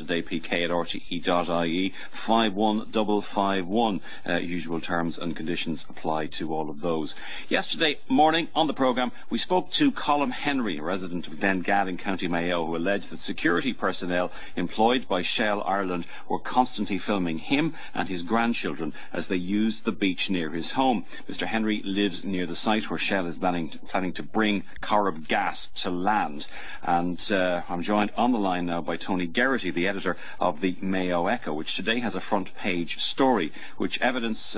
today, pk@rte.ie, 51551. Usual terms and conditions apply to all of those. Yesterday morning on the programme, we spoke to Colm Henry, a resident of Glengad in County Mayo, who alleged that security personnel employed by Shell Ireland were constantly filming him and his grandchildren as they used the beach near his home. Mr. Henry lives near the site where Shell is planning to bring Corrib gas to land. And I'm joined on the line now by Tony Geraghty, the editor of the Mayo Echo, which today has a front page story with evidence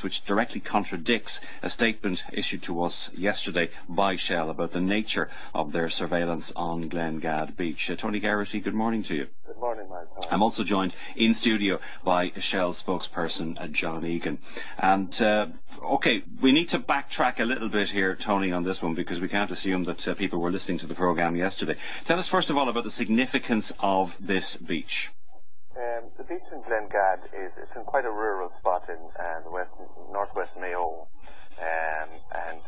which directly contradicts a statement issued to us yesterday by Shell about the nature of their surveillance on Glengad Beach. Tony Geraghty, good morning to you. Good morning, Mark. I'm also joined in studio by Shell spokesperson John Egan. And, OK, we need to backtrack a little bit here, Tony, on this one, because we can't assume that people were listening to the programme yesterday. Tell us, first of all, about the significance of this beach. The beach in Glengad it's in quite a rural spot in northwest Mayo, and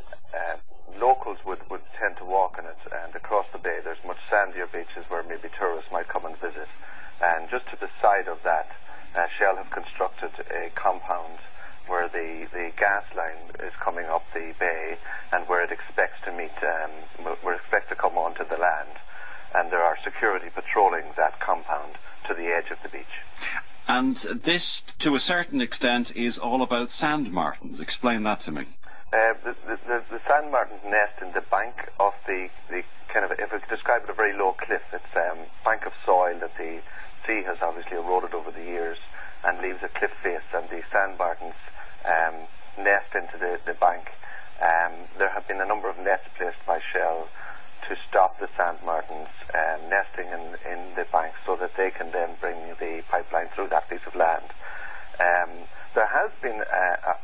locals would tend to walk on it, and across the bay there's much sandier beaches where maybe tourists might come and visit. And just to the side of that, Shell have constructed a compound where the gas line is coming up the bay and where it expects to meet, where it expects to come onto the land. And there are security patrolling that compound to the edge of the beach. And this, to a certain extent, is all about sand martins. Explain that to me. The sand martins nest in the bank of the kind of, if we could describe it, a very low cliff. It's a bank of soil that the sea has obviously eroded over the years and leaves a cliff face, and the sand martins nest into the bank. There have been a number of nets placed by Shell to stop the sand martins nesting in the bank so that they can then bring the pipeline through that piece of land. There has been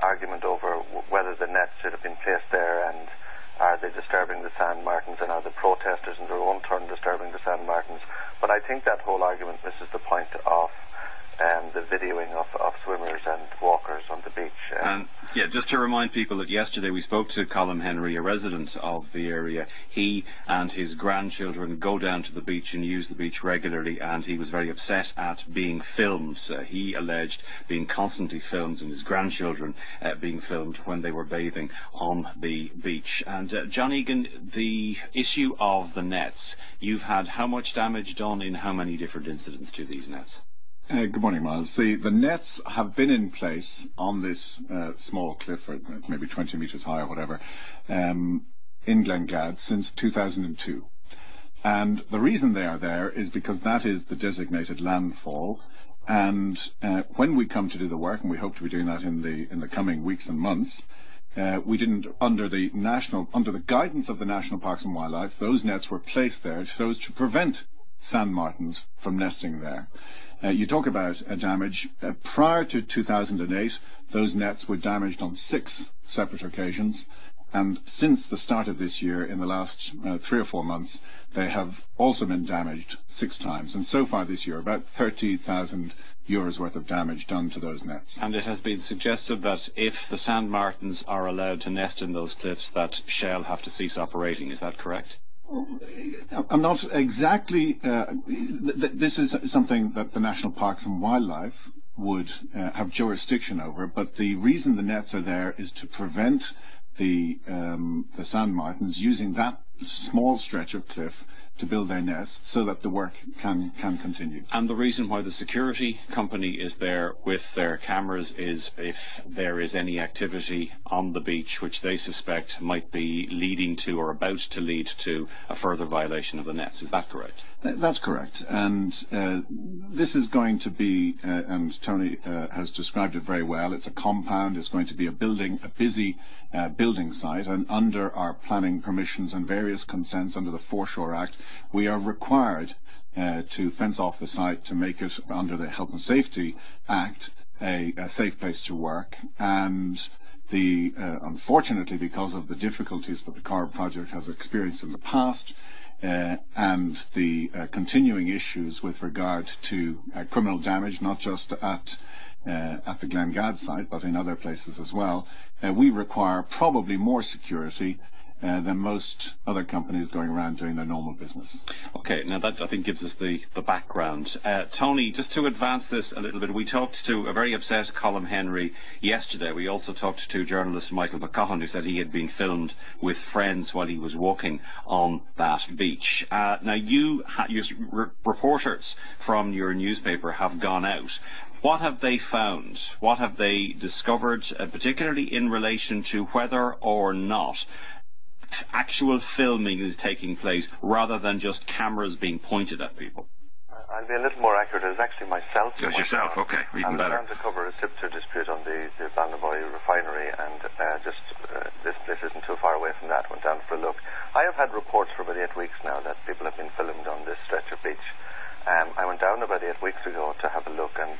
argument over whether the nets should have been placed there, and are they disturbing the sand martins, and are the protesters in their own turn disturbing the sand martins. But I think that whole argument misses the point of the videoing of swimmers and walkers on the beach. And yeah, just to remind people that yesterday we spoke to Colm Henry, a resident of the area. He and his grandchildren go down to the beach and use the beach regularly, and he was very upset at being filmed. He alleged being constantly filmed, and his grandchildren being filmed when they were bathing on the beach. And John Egan, the issue of the nets, you've had how much damage done in how many different incidents to these nets? Good morning, Miles. The nets have been in place on this small cliff, or maybe 20 metres high or whatever, in Glengad since 2002. And the reason they are there is because that is the designated landfall. And when we come to do the work, and we hope to be doing that in the coming weeks and months, we didn't, under the guidance of the National Parks and Wildlife, those nets were placed there so as to prevent sand martins from nesting there. You talk about damage. Prior to 2008, those nets were damaged on 6 separate occasions. And since the start of this year, in the last 3 or 4 months, they have also been damaged 6 times. And so far this year, about €30,000 worth of damage done to those nets. And it has been suggested that if the sand martins are allowed to nest in those cliffs, that Shell have to cease operating. Is that correct? I'm not exactly. This is something that the National Parks and Wildlife would have jurisdiction over, but the reason the nets are there is to prevent the sand martins using that small stretch of cliff to build their nests so that the work can continue. And the reason why the security company is there with their cameras is if there is any activity on the beach which they suspect might be leading to or about to lead to a further violation of the nets. Is that correct? That's correct. And this is going to be, and Tony has described it very well, it's a compound, it's going to be a busy building site, and under our planning permissions and various consents under the Foreshore Act, we are required to fence off the site to make it, under the Health and Safety Act, a safe place to work. And unfortunately, because of the difficulties that the Corrib project has experienced in the past, and the continuing issues with regard to criminal damage, not just at the Glengad site, but in other places as well, we require probably more security than most other companies going around doing their normal business. Okay, now that I think gives us the background. Tony, just to advance this a little bit, we talked to a very upset Colm Henry yesterday. We also talked to journalist Michael McCaughan, who said he had been filmed with friends while he was walking on that beach. Now, reporters from your newspaper have gone out. What have they found? What have they discovered, particularly in relation to whether or not actual filming is taking place rather than just cameras being pointed at people? I'll be a little more accurate. It was actually myself. Just yourself, okay, even better. I was trying to cover a SIPTU dispute on the Balnaboy refinery, and this place isn't too far away from that. Went down for a look. I have had reports for about 8 weeks now that people have been filmed on this stretch of beach. I went down about 8 weeks ago to have a look, and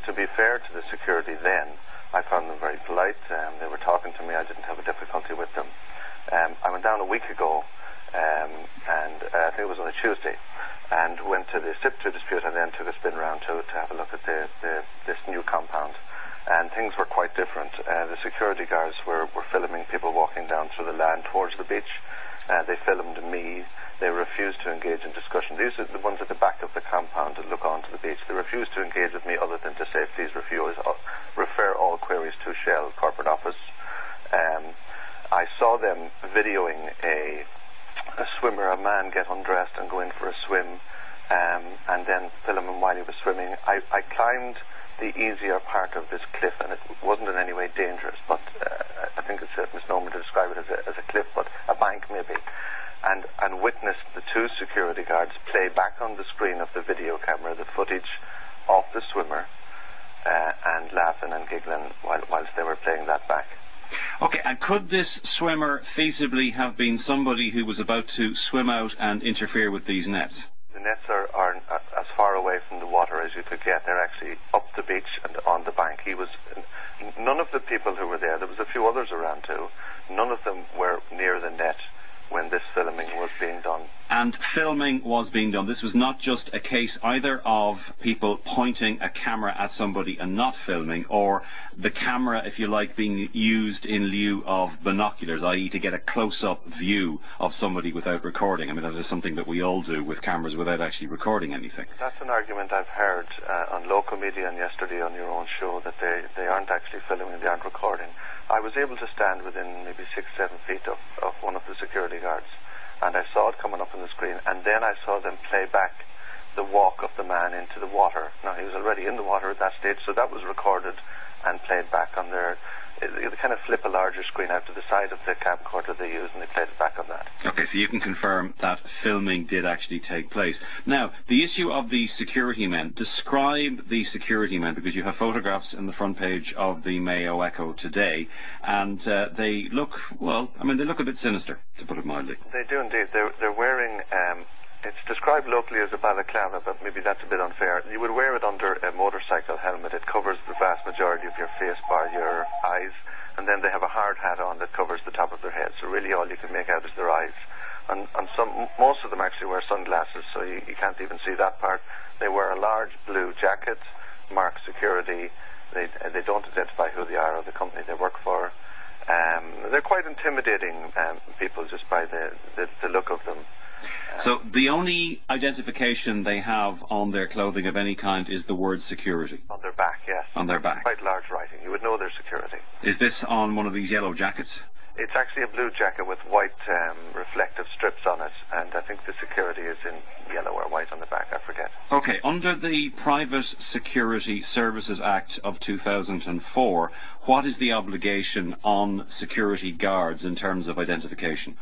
to be fair to the security then, I found them very polite. They were talking to me. I didn't have a difficulty with them. I went down a week ago, and I think it was on a Tuesday, and went to the SIPTU dispute and then took a spin round to have a look at this new compound. And things were quite different. The security guards were filming people walking down through the land towards the beach. They filmed me. They refused to engage in discussion. These are the ones at the back of the compound that look onto the beach. They refused to engage with me other than to say, please refer all queries to Shell corporate office. I saw them videoing a swimmer, a man, get undressed and go in for a swim, and then film him while he was swimming. I climbed the easier part of this cliff, and it wasn't in any way dangerous, but I think it's a misnomer to describe it as a cliff, but a bank maybe, and witnessed the two security guards play back on the screen of the video camera the footage of the swimmer, and laughing and giggling whilst they were playing that back. Okay, and could this swimmer feasibly have been somebody who was about to swim out and interfere with these nets? The nets are as far away from the water as you could get. They're actually up the beach and on the bank. None of the people who were there was a few others around too, none of them were near the net when this filming was being done. And filming was being done. This was not just a case either of people pointing a camera at somebody and not filming, or the camera, if you like, being used in lieu of binoculars, i.e. to get a close-up view of somebody without recording. I mean, that is something that we all do with cameras without actually recording anything. That's an argument I've heard on local media and yesterday on your own show, that they aren't actually filming, they aren't recording. I was able to stand within maybe 6-7 feet of one of the security guards, and I saw it coming up on the screen, and then I saw them play back the walk of the man into the water. Now, he was already in the water at that stage, so that was recorded and played back on their... They kind of flip a larger screen out to the side of the camcorder they use, and they played it back on that. Okay, so you can confirm that filming did actually take place. Now, the issue of the security men. Describe the security men, because you have photographs in the front page of the Mayo Echo today, and they look, well, I mean, they look a bit sinister, to put it mildly. They do indeed. They're wearing... It's described locally as a balaclava, but maybe that's a bit unfair. You would wear it under a motorcycle helmet. It covers the vast majority of your face, bar your eyes, and then they have a hard hat on that covers the top of their head. So really all you can make out is their eyes. And most of them actually wear sunglasses, so you can't even see that part. They wear a large blue jacket, marked security. They don't identify who they are or the company they work for. They're quite intimidating people just by the look of them. So the only identification they have on their clothing of any kind is the word security? On their back, yes. On their back. Quite large writing. You would know their security. Is this on one of these yellow jackets? It's actually a blue jacket with white reflective strips on it, and I think the security is in yellow or white on the back, I forget. Okay, under the Private Security Services Act of 2004, what is the obligation on security guards in terms of identification?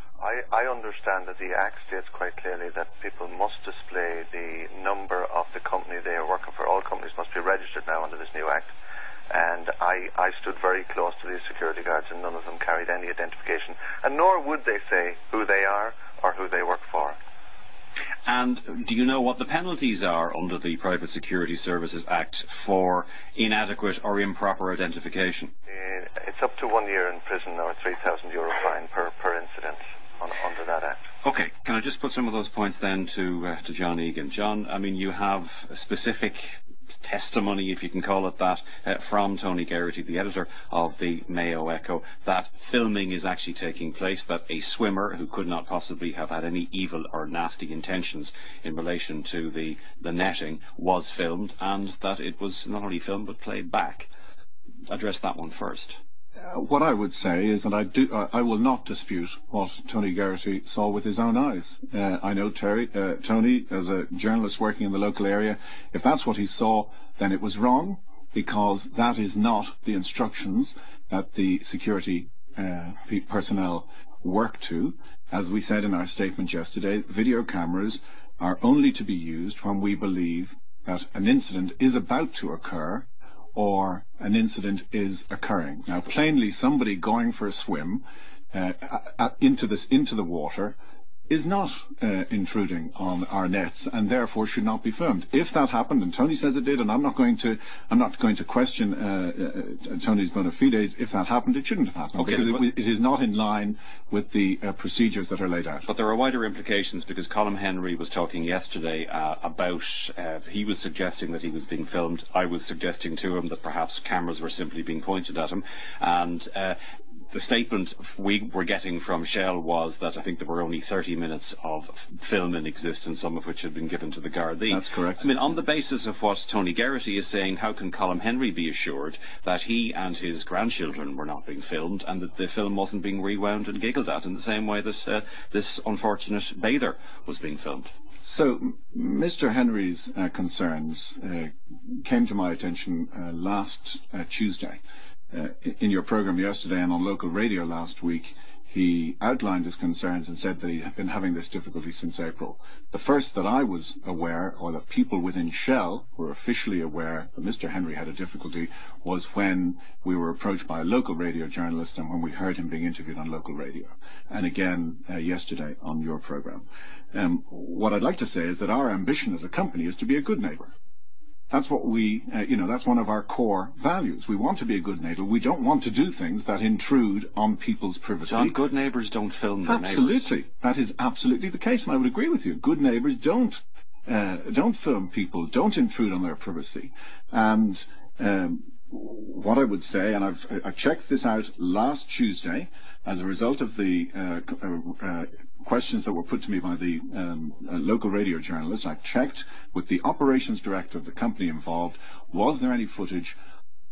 I understand that the Act states quite clearly that people must display the number of the company they are working for. All companies must be registered now under this new Act. And I stood very close to these security guards, and none of them carried any identification. And nor would they say who they are or who they work for. And do you know what the penalties are under the Private Security Services Act for inadequate or improper identification? It's up to 1 year in prison or €3,000 fine per incident under that Act. Okay, can I just put some of those points then to John Egan? John, I mean, you have specific testimony, if you can call it that, from Tony Geraghty, the editor of the Mayo Echo, that filming is actually taking place, that a swimmer who could not possibly have had any evil or nasty intentions in relation to the netting was filmed, and that it was not only filmed but played back. Address that one first. What I would say is that I will not dispute what Tony Geraghty saw with his own eyes. I know Tony, as a journalist working in the local area, if that's what he saw, then it was wrong, because that is not the instructions that the security personnel work to. As we said in our statement yesterday, video cameras are only to be used when we believe that an incident is about to occur or an incident is occurring. Now, plainly, somebody going for a swim into the water is not intruding on our nets, and therefore should not be filmed. If that happened, and Tony says it did, and I'm not going to question Tony's bona fides. If that happened, it shouldn't have happened, because it is not in line with the procedures that are laid out. But there are wider implications, because Colm Henry was talking yesterday about, he was suggesting that he was being filmed. I was suggesting to him that perhaps cameras were simply being pointed at him, and the statement we were getting from Shell was that I think there were only 30 minutes of film in existence, some of which had been given to the Gardaí. That's correct. I mean, on the basis of what Tony Geraghty is saying, how can Colm Henry be assured that he and his grandchildren were not being filmed, and that the film wasn't being rewound and giggled at in the same way that this unfortunate bather was being filmed? So, Mr. Henry's concerns came to my attention last Tuesday. In your programme yesterday and on local radio last week, he outlined his concerns and said that he had been having this difficulty since April. The first that I was aware, or that people within Shell were officially aware that Mr. Henry had a difficulty, was when we were approached by a local radio journalist and when we heard him being interviewed on local radio. And again, yesterday on your programme. What I'd like to say is that our ambition as a company is to be a good neighbour. That's what we, that's one of our core values. We want to be a good neighbour. We don't want to do things that intrude on people's privacy. John, good neighbours don't film their neighbours. Absolutely. That is absolutely the case, and I would agree with you. Good neighbours don't film people, don't intrude on their privacy. And what I would say, and I checked this out last Tuesday as a result of the questions that were put to me by the local radio journalist. I checked with the operations director of the company involved, was there any footage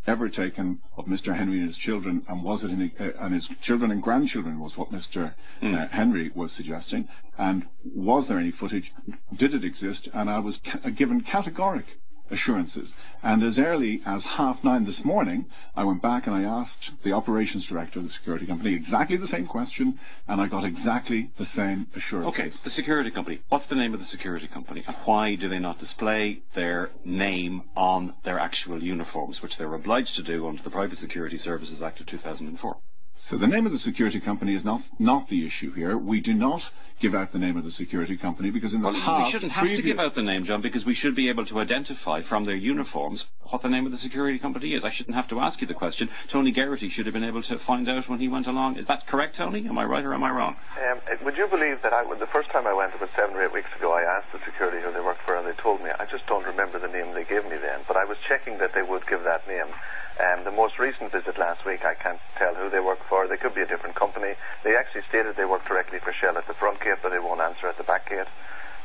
ever taken of Mr. Henry and his children, and was it and his children and grandchildren was what Mr. Henry was suggesting, and was there any footage, did it exist? And I was given categoric assurances. And as early as 9:30 this morning, I went back and I asked the operations director of the security company exactly the same question, and I got exactly the same assurances. Okay, the security company. What's the name of the security company, and why do they not display their name on their actual uniforms, which they're obliged to do under the Private Security Services Act of 2004? So the name of the security company is not the issue here. We do not give out the name of the security company because in the past... We shouldn't have to give out the name, John, because we should be able to identify from their uniforms what the name of the security company is. I shouldn't have to ask you the question. Tony Geraghty should have been able to find out when he went along. Is that correct, Tony? Am I right or am I wrong? Would you believe that the first time I went, about 7 or 8 weeks ago, I asked the security who they worked for, and they told me, I just don't remember the name they gave me then, but I was checking that they would give that name. The most recent visit last week, I can't tell who they work for. They could be a different company. They actually stated they work directly for Shell at the front gate, but they won't answer at the back gate.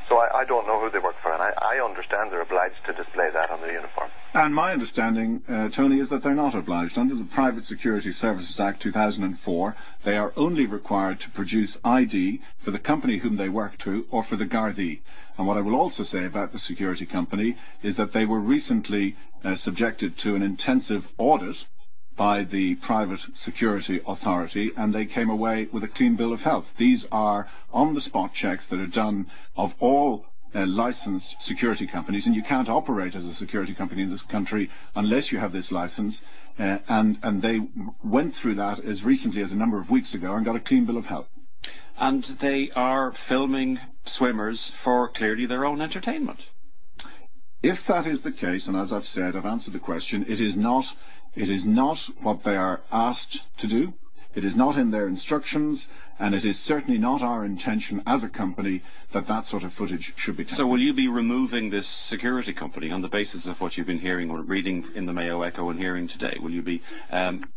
So I don't know who they work for, and I understand they're obliged to display that on their uniform. And my understanding, Tony, is that they're not obliged. Under the Private Security Services Act 2004, they are only required to produce ID for the company whom they work to or for the Gardaí. And what I will also say about the security company is that they were recently subjected to an intensive audit by the Private Security Authority, and they came away with a clean bill of health. These are on-the-spot checks that are done of all licensed security companies, and you can't operate as a security company in this country unless you have this license, and they went through that as recently as a number of weeks ago and got a clean bill of health. And they are filming swimmers for clearly their own entertainment. If that is the case, and as I've said, I've answered the question, it is not what they are asked to do. It is not in their instructions, and it is certainly not our intention as a company that that sort of footage should be taken. So will you be removing this security company on the basis of what you've been hearing or reading in the Mayo Echo and hearing today? Will you be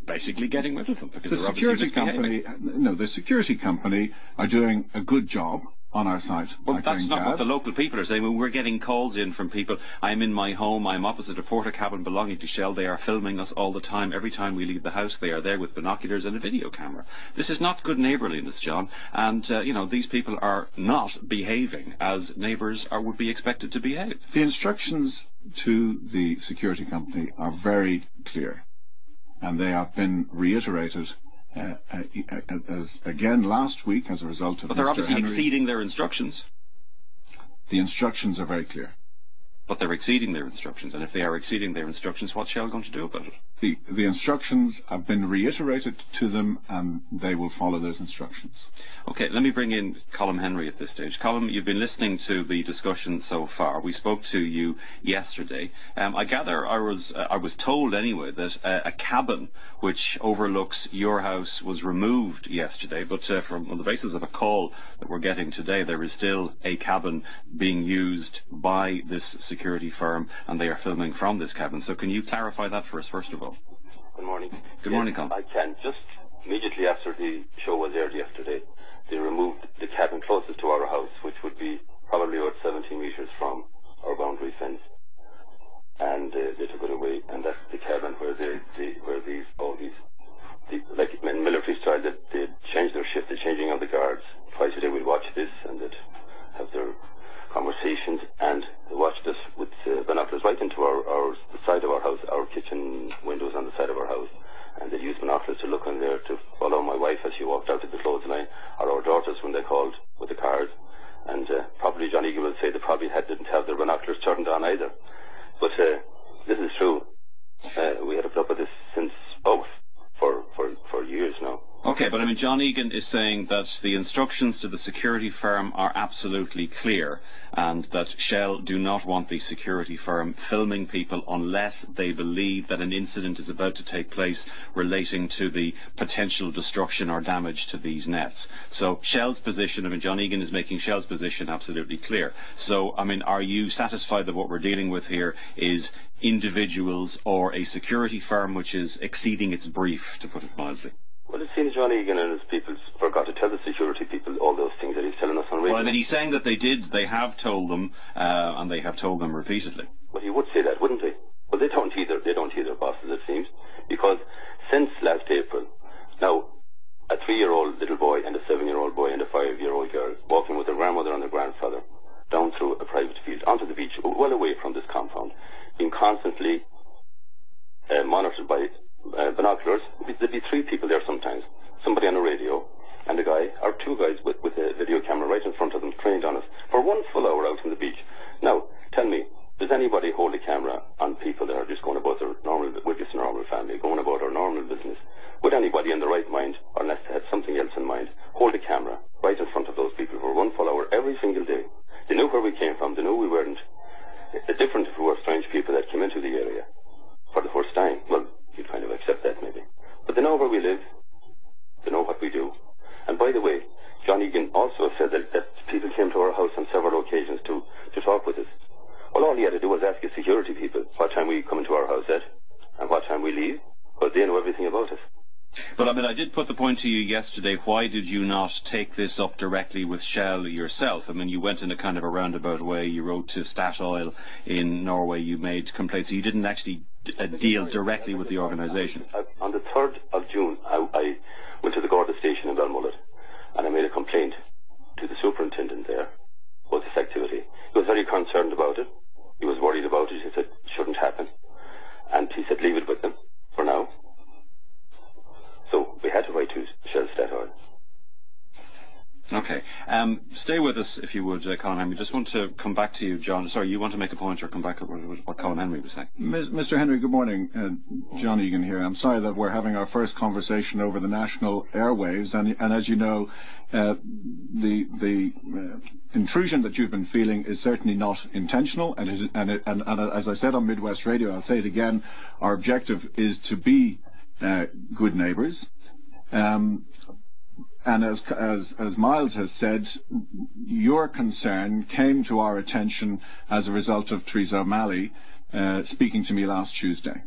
basically getting rid of them? Because The they're obviously security company, the security company are doing a good job on our site. Well, that's not what the local people are saying. Well, we're getting calls in from people. I'm in my home. I'm opposite a porta cabin belonging to Shell. They are filming us all the time. Every time we leave the house, they are there with binoculars and a video camera. This is not good neighbourliness, John. And, these people are not behaving as neighbours would be expected to behave. The instructions to the security company are very clear, and they have been reiterated as again last week as a result of. But they're Mr. obviously Henry's, exceeding their instructions. The instructions are very clear. But they're exceeding their instructions, and if they are exceeding their instructions, what's Shell going to do about it? The instructions have been reiterated to them, and they will follow those instructions. Okay, let me bring in Colm Henry at this stage. Colm, you've been listening to the discussion so far. We spoke to you yesterday. I gather I was told anyway that a cabin which overlooks your house was removed yesterday, but from on the basis of a call that we're getting today, there is still a cabin being used by this security firm, and they are filming from this cabin. So can you clarify that for us, first of all? Good morning. Good morning, Colm. I can. Just immediately after the show was aired yesterday, they removed the cabin closest to our house, which would be probably about 17 metres from our boundary fence, and they took it away. And that's the cabin where like in military style, that they change their shift, the changing of the guards. Twice a day we'd watch this, and they'd have their conversations, and they watched us with binoculars right into the side of our house, our kitchen windows on the side of our house, and they'd use binoculars to look in there to follow my wife as she walked out to the clothesline, or our daughters when they called with the cars, and probably John Egan will say they probably didn't have their binoculars turned on either. But this is true. We had put up with this since for years now. Okay, but I mean, John Egan is saying that the instructions to the security firm are absolutely clear, and that Shell do not want the security firm filming people unless they believe that an incident is about to take place relating to the potential destruction or damage to these nets. So Shell's position, I mean, John Egan is making Shell's position absolutely clear. So, I mean, are you satisfied that what we're dealing with here is individuals or a security firm which is exceeding its brief, to put it mildly? Well, it seems John Egan and his people forgot to tell the security people all those things that he's telling us on radio. Well, I mean, he's saying that they have told them, and they have told them repeatedly. Well, he would say that, wouldn't he? Well, they don't heed their bosses, it seems, because since last April, now, a 3-year-old little boy and a 7-year-old boy and a 5-year-old girl walking with their grandmother and their grandfather down through a private field onto the beach, well away from this compound, being constantly monitored by binoculars. There'd be 3 people there sometimes, somebody on a radio and a guy or 2 guys with a video camera right in front of them, trained on us for 1 full hour out on the beach. Now, tell me, does anybody hold a camera on people that are just going about their we're just a normal family, going about our normal business? Would anybody in the right mind, or unless they had something else in mind, hold a camera right in front of those people for 1 full hour every single day? They knew where we came from, they knew we weren't different if we were strange people that came into the area for the first time. Well, you'd kind of accept that maybe. But they know where we live, they know what we do. And by the way, John Egan also said that people came to our house on several occasions to talk with us. Well, all he had to do was ask his security people what time we come into our house at and what time we leave, because they know everything about us. But I mean, I did put the point to you yesterday, why did you not take this up directly with Shell yourself? I mean, you went in a kind of a roundabout way, you wrote to Statoil in Norway, you made complaints, so you didn't actually deal directly with the organisation. On the 3rd of June, I went to the Garda station in Belmullet, and I made a complaint to the superintendent there about this activity. He was very concerned about it, he was worried about it, he said it shouldn't happen, and he said leave it with them for now. So we had to write to Shell Statoil. Okay. Stay with us, if you would, Colm Henry. Just want to come back to you, John. Sorry, you want to make a point or come back to what Colm Henry was saying? Mr. Henry, good morning. John Egan here. I'm sorry that we're having our first conversation over the national airwaves, and as you know, the intrusion that you've been feeling is certainly not intentional, and as I said on Midwest Radio, I'll say it again, our objective is to be good neighbours. And as Miles has said, your concern came to our attention as a result of Teresa O'Malley speaking to me last Tuesday.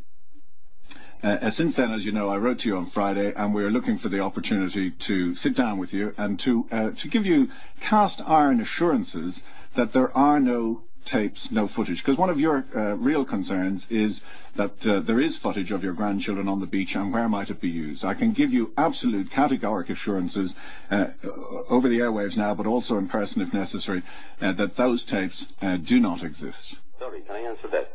Since then, as you know, I wrote to you on Friday, and we're looking for the opportunity to sit down with you and to give you cast iron assurances that there are no tapes, no footage. Because one of your real concerns is that there is footage of your grandchildren on the beach, and where might it be used? I can give you absolute categoric assurances over the airwaves now, but also in person if necessary, that those tapes do not exist. Sorry, can I answer that?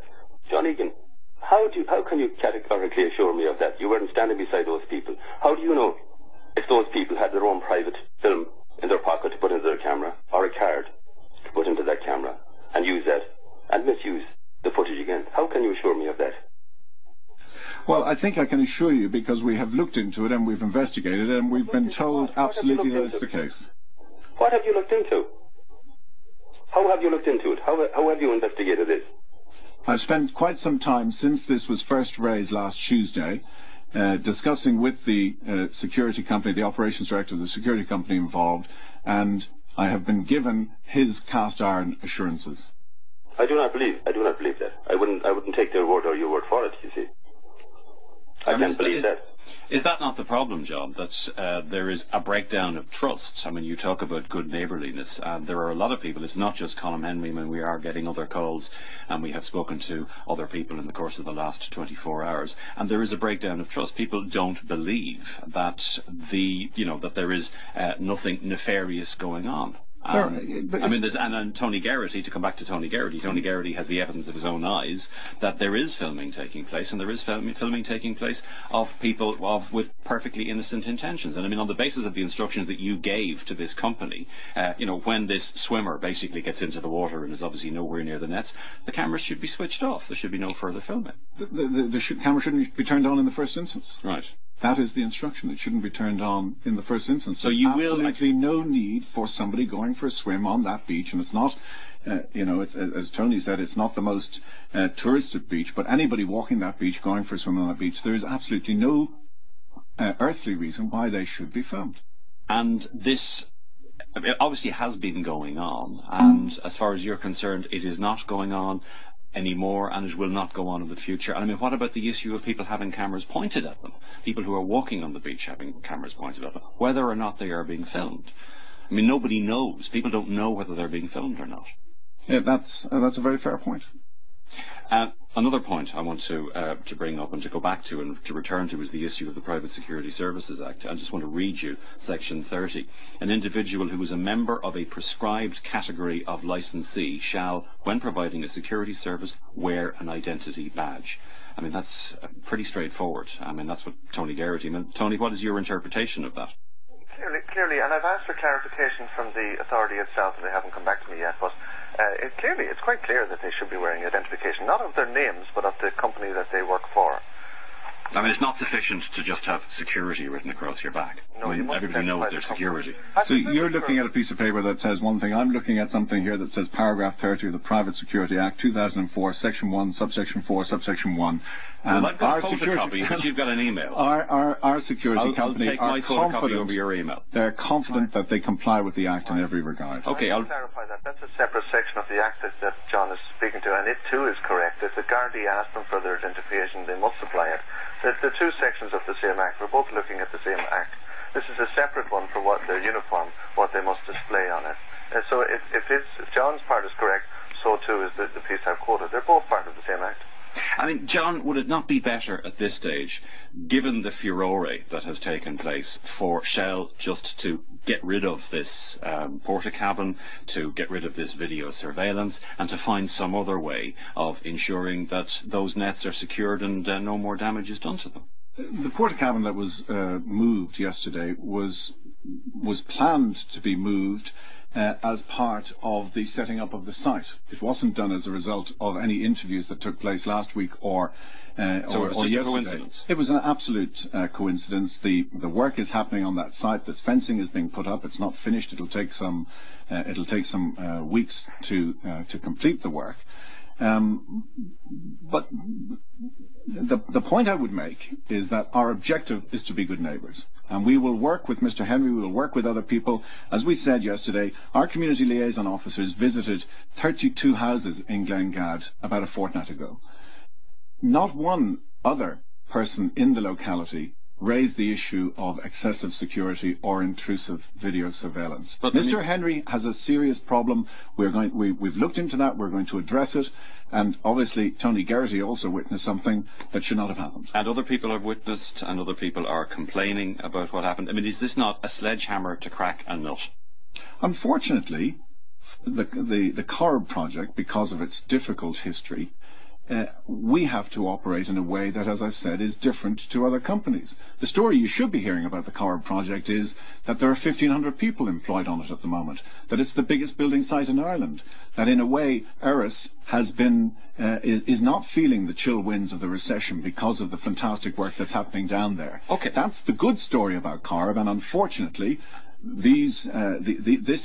John Egan, how can you categorically assure me of that? You weren't standing beside those people. How do you know if those people had their own private film in their pocket to put into their camera, or a card to put into that camera, and use that, and misuse the footage again? How can you assure me of that? Well, I think I can assure you, because we have looked into it and we've investigated it, and we've been told absolutely that it's the case. What have you looked into? How have you looked into it? How have you investigated this? I've spent quite some time since this was first raised last Tuesday, discussing with the security company, the operations director of the security company involved, and I have been given his cast iron assurances. I do not believe that. I wouldn't take their word or your word for it, you see. I can't believe that. Is that not the problem, John, that there is a breakdown of trust? I mean, you talk about good neighbourliness, and there are a lot of people. It's not just Colm Henry. I mean, we are getting other calls, and we have spoken to other people in the course of the last 24 hours, and there is a breakdown of trust. People don't believe that that there is nothing nefarious going on. I mean, and Tony Garrity, to come back to Tony Garrity has the evidence of his own eyes that there is filming taking place, and there is filming taking place of people with perfectly innocent intentions. And I mean, on the basis of the instructions that you gave to this company, when this swimmer basically gets into the water and is obviously nowhere near the nets, the cameras should be switched off. There should be no further filming. The camera shouldn't be turned on in the first instance. Right. That is the instruction. It shouldn't be turned on in the first instance. So There's absolutely no need for somebody going for a swim on that beach, and it's not, it's, as Tony said, it's not the most touristed beach, but anybody walking that beach, going for a swim on that beach, there is absolutely no earthly reason why they should be filmed. And this obviously has been going on, and as far as you're concerned, it is not going on anymore, and it will not go on in the future. And I mean, what about the issue of people having cameras pointed at them? People who are walking on the beach having cameras pointed at them, whether or not they are being filmed. I mean, nobody knows. People don't know whether they're being filmed or not. Yeah, that's a very fair point. Another point I want to bring up and to go back to and to return to is the issue of the Private Security Services Act. I just want to read you Section 30. An individual who is a member of a prescribed category of licensee shall, when providing a security service, wear an identity badge. I mean, that's pretty straightforward. I mean, that's what Tony Garrity meant. Tony, what is your interpretation of that? Clearly, and I've asked for clarification from the authority itself, and they haven't come back to me yet, but it's quite clear that they should be wearing identification, not of their names, but of the company that they work for. I mean, it's not sufficient to just have security written across your back. No, I mean, everybody knows there's security. So you're looking at a piece of paper that says one thing. I'm looking at something here that says paragraph 30 of the Private Security Act, 2004, section 1, subsection 4, subsection 1. Well, I've got a photocopy, but you've got an email. Our security company I'll take my photocopy over your email. They're confident that they comply with the Act in every regard. Okay, I'll clarify that. That's a separate section of the Act that John is speaking to, and it too is correct. If the Gardaí ask them for their identification, they must supply it. The two sections of the same Act, we're both looking at the same Act. This is a separate one for what their uniform, what they must display on it. So if John's part is correct, so too is the piece I've quoted. They're both part of the same Act. I mean, John, would it not be better at this stage, given the furore that has taken place, for Shell just to get rid of this porta-cabin, to get rid of this video surveillance, and to find some other way of ensuring that those nets are secured and no more damage is done to them? The porta-cabin that was moved yesterday was planned to be moved as part of the setting up of the site. It wasn't done as a result of any interviews that took place last week or yesterday. A coincidence. It was an absolute coincidence. The work is happening on that site. The fencing is being put up. It's not finished. It'll take some weeks to complete the work. But the point I would make is that our objective is to be good neighbours. And we will work with Mr. Henry, we will work with other people. As we said yesterday, our community liaison officers visited 32 houses in Glengad about a fortnight ago. Not one other person in the locality raised the issue of excessive security or intrusive video surveillance. But Mr. Henry has a serious problem. We've looked into that. We're going to address it. And obviously, Tony Geraghty also witnessed something that should not have happened. And other people have witnessed, and other people are complaining about what happened. I mean, is this not a sledgehammer to crack a nut? Unfortunately, the Corb project, because of its difficult history, we have to operate in a way that, as I said, is different to other companies. The story you should be hearing about the Corb project is that there are 1,500 people employed on it at the moment, that it's the biggest building site in Ireland, that in a way Eris has been, is not feeling the chill winds of the recession because of the fantastic work that's happening down there. Okay. That's the good story about Corb, and unfortunately, this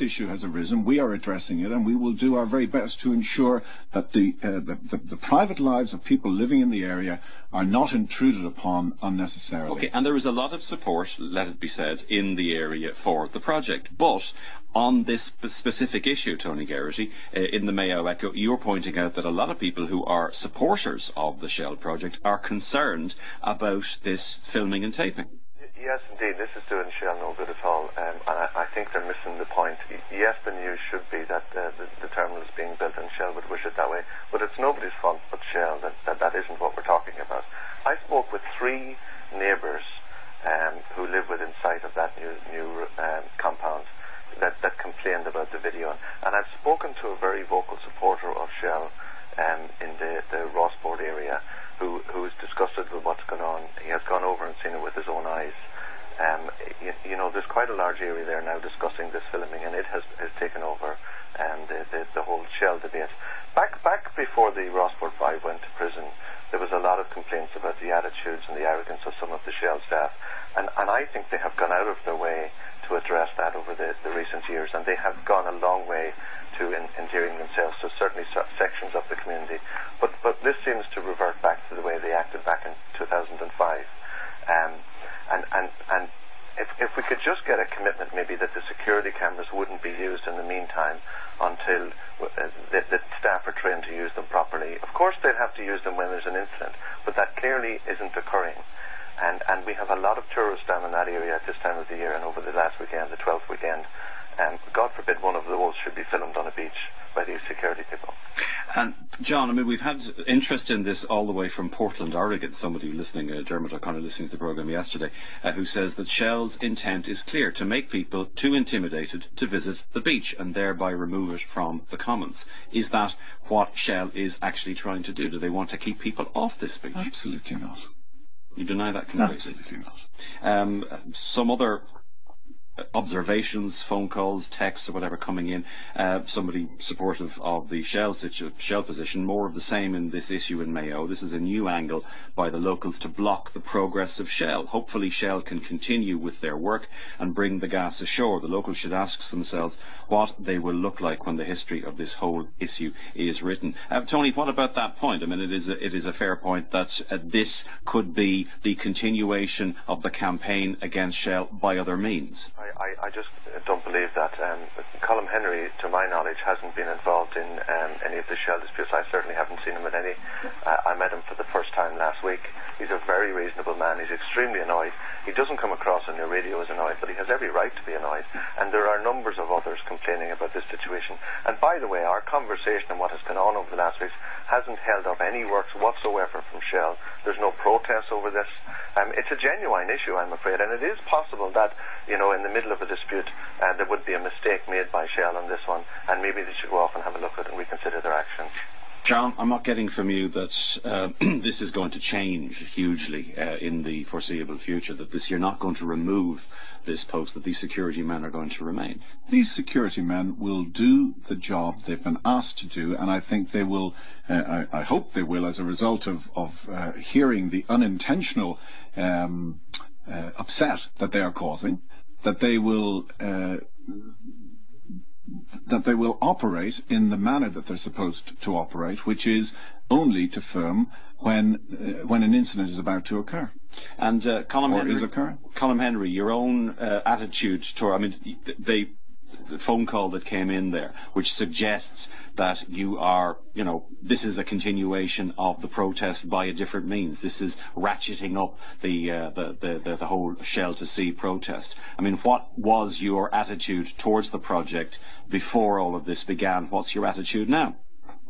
issue has arisen. We are addressing it, and we will do our very best to ensure that the private lives of people living in the area are not intruded upon unnecessarily. Okay, and there is a lot of support, let it be said, in the area for the project. But on this specific issue, Tony Geraghty, in the Mayo Echo, you're pointing out that a lot of people who are supporters of the Shell project are concerned about this filming and taping. Yes, indeed. This is doing Shell no good at all, and I think they're missing the point. Yes, the news should be that the terminal is being built and Shell would wish it that way, but it's nobody's fault but Shell that isn't what we're talking about. I spoke with 3 neighbours who live within sight of that new compound that complained about the video, and I've spoken to a very vocal supporter of Shell in the Rossport area who is disgusted with what's going on. He has gone over and seen it with his own eyes. You know, there's quite a large area there now discussing this filming, and it has taken over the whole Shell debate. Back before the Rossport 5 went to prison, there was a lot of complaints about the attitudes and the arrogance of some of the Shell staff, and I think they have gone out of their way to address that over the recent years, and they have gone a long way to endearing themselves to certainly sections of the community. But this seems to revert back to the way they acted back in 2005. And if we could just get a commitment maybe that the security cameras wouldn't be used in the meantime until the staff are trained to use them properly. Of course they'll have to use them when there's an incident, but that clearly isn't occurring. And we have a lot of tourists down in that area at this time of the year, and over the last weekend, the 12th weekend. God forbid one of those should be filmed on a beach by these security people. And John, I mean, we've had interest in this all the way from Portland, Oregon. Somebody listening, Dermot O'Connor, listening to the programme yesterday, who says that Shell's intent is clear: to make people too intimidated to visit the beach and thereby remove it from the commons. Is that what Shell is actually trying to do? Do they want to keep people off this beach? Absolutely not. You deny that completely? Absolutely not. Some other observations, phone calls, texts, or whatever coming in. Somebody supportive of the Shell position, more of the same in this issue in Mayo. This is a new angle by the locals to block the progress of Shell. Hopefully Shell can continue with their work and bring the gas ashore. The locals should ask themselves what they will look like when the history of this whole issue is written. Tony, what about that point? I mean, it is a fair point that this could be the continuation of the campaign against Shell by other means. I just don't believe that. Colm Henry, to my knowledge, hasn't been involved in any of the Shell disputes. I certainly haven't seen him at any. I met him for the first time last week. He's a very reasonable man. He's extremely annoyed. He doesn't come across on your radio as annoyed, but he has every right to be annoyed. And there are numbers of others complaining about this situation. And by the way, our conversation and what has gone on over the last weeks hasn't held up any works whatsoever from Shell. There's no protests over this. It's a genuine issue, I'm afraid, and it is possible that, you know, in the middle of a dispute, there would be a mistake made by Shell on this one, and maybe they should go off and have a look at it and reconsider their action. John, I'm not getting from you that this is going to change hugely in the foreseeable future, that you're not going to remove this post, that these security men are going to remain. These security men will do the job they've been asked to do, and I think they will, I hope they will, as a result of hearing the unintentional upset that they are causing, that they will that they will operate in the manner that they're supposed to operate, which is only to firm when an incident is about to occur. And Colm Henry, is occurring. Colm Henry, your own attitude toward, I mean, the phone call that came in there, which suggests that you are, you know, this is a continuation of the protest by a different means. This is ratcheting up the whole Shell to Sea protest. I mean, what was your attitude towards the project before all of this began? What's your attitude now?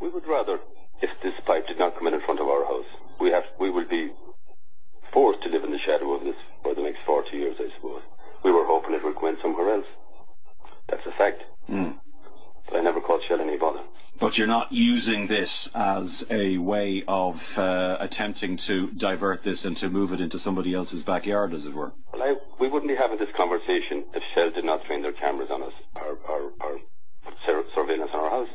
We would rather, if this pipe did not come in front of our house, we will be forced to live in the shadow of this for the next 40 years, I suppose. We were hoping it would go in somewhere else. That's a fact. But I never caused Shell any bother. But you're not using this as a way of attempting to divert this and to move it into somebody else's backyard, as it were? Well, we wouldn't be having this conversation if Shell did not train their cameras on us or surveillance on our house.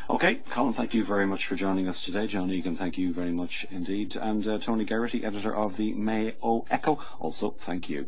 Okay, Colm, thank you very much for joining us today. John Egan, thank you very much indeed. And Tony Garrity, editor of the Mayo Echo, also thank you.